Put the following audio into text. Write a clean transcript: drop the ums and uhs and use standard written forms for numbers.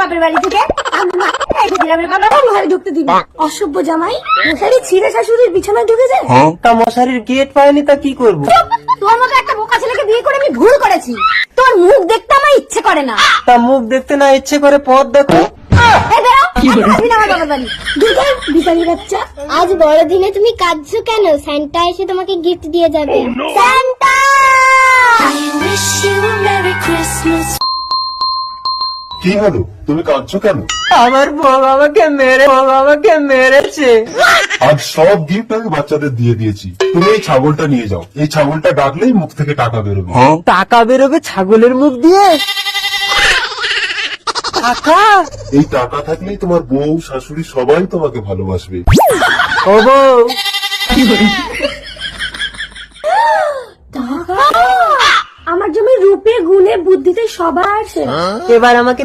বাপের বাড়ি থেকে ঘরে ঢুকতে দিবি? অসভ্য জামাই, মশারি ছিঁড়ে শাশুড়ির বিছানায় ঢুকে যায়। তা মশারির গেট পায়নি, তা কি করবো? তোর মতো একটা বোকা ছেলেকে বিয়ে করে আমি ভুল করেছি। তোর মুখ দেখতে আমার ইচ্ছে করে না। তা মুখ দেখতে না ইচ্ছে করে পথ দেখো। ভিখারি বাচ্চা, আজ বড়দিনে তুমি কাঁদছো কেন? স্যান্টা এসে তোমাকে গিফট দিয়ে যাবে। সান্টা! কি হলো, তুমি কাঁদছো কেন? আমার বউ আমাকে মেরেছে। আজ সব গিফট আমি বাচ্চাদের দিয়ে দিয়েছি। তুমি এই ছাগলটা নিয়ে যাও, এই ছাগলটা ডাকলেই মুখ থেকে টাকা বেরোবে। টাকা বেরোবে ছাগলের মুখ দিয়ে? টাকা? এই টাকা থাকলেই তোমার বউ, শাশুড়ি সবাই তোমাকে ভালোবাসবে। ও বউ, আমার জমি রূপে গুণে বুদ্ধিতে সবার সেরা। এবার আমাকে